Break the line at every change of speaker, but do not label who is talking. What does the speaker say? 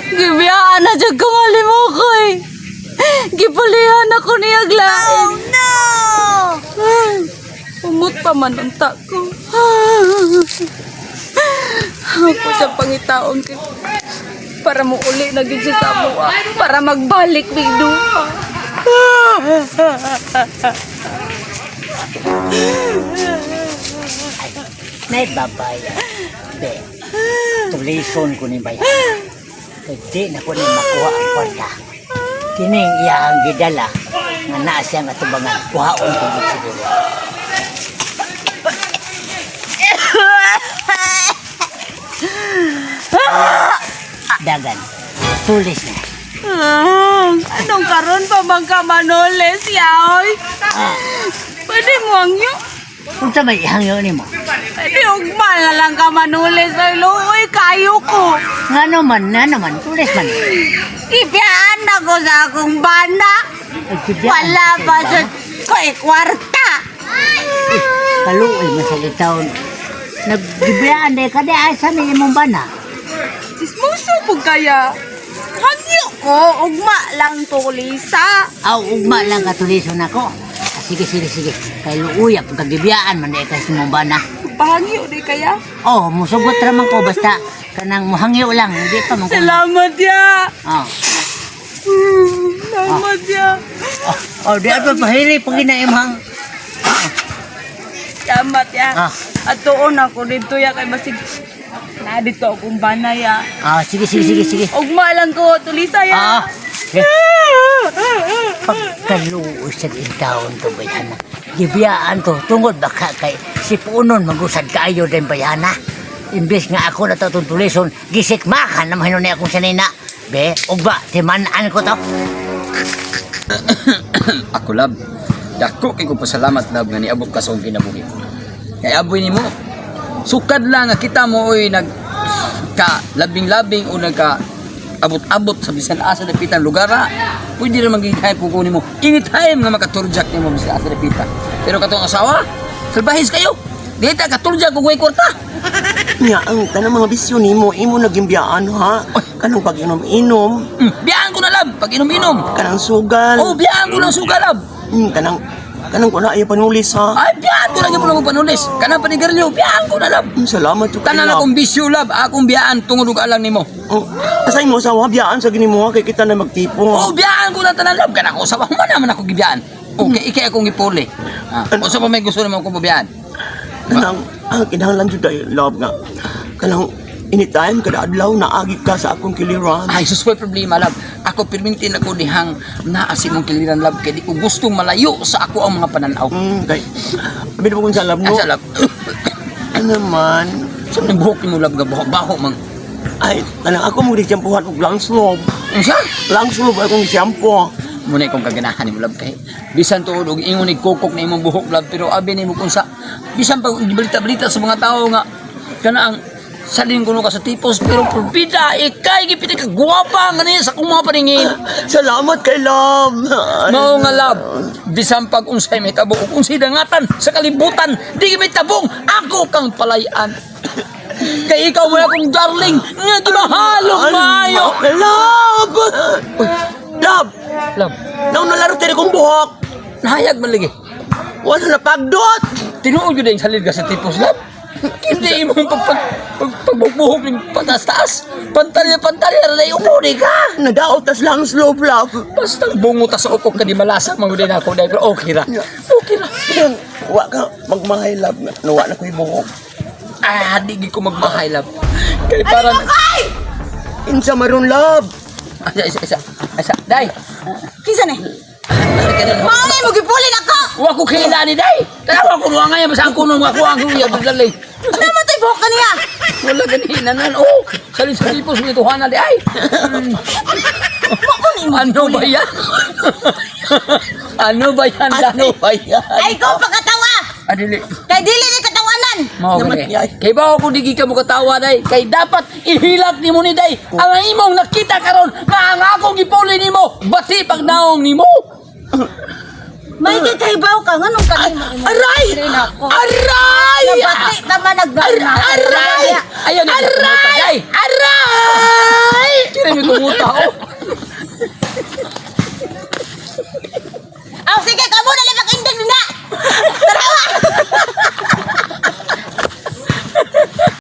Gibiyaan na dyan kagali mo ko eh. Gipulihan ako niyag lain.
Oh no!
Umot pa man ang tako. Ako sa pangitaon kay para mo uli na gid siya sa amuha. Para magbalik bigdo.
Nay babay. Be. Tulisun ko ni bayan. Hindi na ko ni makuha ang kwarta. Kining iya ang gidala nga naa siya nga tubangan. Kuhaon ko gid siguro. Dagan. Tulis na.
Anong karon pa bang ka manoles, yaoy? Pwede mo ang yun?
Unsa may ihangyo nimo?
Pwede ugma na lang ka manoles. Ay, luoy, kayo ko.
Nga naman, tulis man.
Ibiyaan ako sa akong bana. Wala pa sa ko'y kwarta.
Kaluoy mo sa litaon. Nagbibiyaan de ka de ay sa imong bana.
Sismuso po kaya. Hangyo ko, ugma lang tulisa.
Aw ugma lang katulison ako. Sige. Kay luuyap kagibiyaan man de ka sa imong bana.
Pahangyo di kaya?
Oh, musugot raman ko basta kanang muhangyo lang, hindi pa man ko.
Salamat ya.
Oh.
Salamat ya.
Oh, di ato pahili pag ginaimhang.
Salamat ya.
Ah.
At tuon ako dito ya kay basig. Na dito akong bana ya.
Ah, sige.
Ugma lang ko tulisa ya.
Ah. Pagkaluoy sa taon to bayana. Gibiyaan to tungod baka kay si punon magusad kaayo din bayana. Imbes nga ako na to tulison, gisikmakan na mahino ni akong sanina. Be, ugba, timanan ko to.
Ako lab, dako kay ko pasalamat lab nga niabot ka sa akong kinabuhi. Kay aboy nimo. Sukad lang nga kita mo oy nag ka labing-labing o nagka abot-abot sa bisan asa dapitan lugar. Pwede ra magighay ko kunin mo. Anytime nga makaturjak nimo bisan asa dapitan. Pero katong asawa, salbahis kayo. Dita katurjak ko way kwarta.
Nya ang tanang mga bisyo nimo imo nagimbiyaan ha. Kanang pag-inom-inom,
Biyaan ko na lab pag inom-inom.
kanang sugal.
Oh, biyaan ko lang sugal lab.
Kanang ko na ayo panulis ha.
Ay, biyaan ko lang yung mga panulis. Kanang panigarlyo, biyaan ko na lab.
Salamat to kay
Tanan
love.
akong bisyo lab, akong biyaan tungod og alang nimo.
Oh, asay mo sa biyaan sa gini mo ha, kay kita na magtipo.
Oh, biyaan ko lang tanan lab. Kana ko sa man naman ako gibiyaan. Okay, ikay akong gipuli. O sa pa may gusto naman akong pabiyaan.
Kanang kinahanglan jud ay love nga. Kanang anytime kada adlaw naagi ka sa akong kiliran.
Ay, sus, may problema lab. Ako permintin ako dihang naasi mong kiliran lab. Kaya di ko gustong malayo sa ako ang mga pananaw.
Kay abi mo kung sa love mo.
Asa lab?
Ano naman?
Sa mga buhok ni mo lab nga baho mang.
Ay, kanang ako mo di-shampoohan og lang slob.
Ang sa?
Lang slob akong shampoo.
Muna ikong kaganahan ni mo lab kay bisan tuod og ingon ni kokok na imong buhok lab pero abi ni mo kung sa bisan pag balita-balita sa mga tao nga kana ang salin kuno ka sa tipos pero probida ikay gipiti ka guwapa nga niya sa kung mga paningin.
Salamat kay love.
Mao nga lab bisan pag unsay may tabo ug unsay dangatan sa kalibutan di may tabong ako kang palayan. Kay ikaw wala akong darling nga gimahalog maayo.
Love! Love!
Lab,
Nang nalaro tayo kong buhok.
nahayag man lagi.
Wala na pagdot.
Tinuod yun yung salid ka sa tipos lab. Hindi mo pagbubuhok ng patas-taas. Pantalya-pantalya na yung upo ka.
Nadaot tas lang slow love.
Basta bungo ta sa upok ka di malasa mangudin ako dahil pero okay ra. Okay ra.
Wa ka magmahay love. Nawa na ko yung buhok.
Ah, di ko magmahay lab. Kaya para na...
Insa maron love.
Asa, day.
Kisa ni? Mangay mo gipulin ako!
Wa ko kailan ni day. Kaya ko mga ngayon basta ko nung ako ang kuya biglalay.
Ano naman tayo buhok ka niya?
Wala ganina nan. Oh, sa tipos ni Tuhan na day. Ano ba yan? Ano ba yan? Ano ba yan?
Ay, ikaw pagkatawa!
Adili.
Kay dili ni katawanan!
Mao gani. Kay ba ako di ka mo katawa day. Kay dapat ihilat nimo ni day. Ang imong nakita karon nga ang akong gipuli nimo. Bati pag naong nimo.
May kikaibaw ka, nga nung kanino mo.
Aray! Aray!
Nabati naman nagdala.
Aray! Ayaw na. Aray! Aray! manguta oh.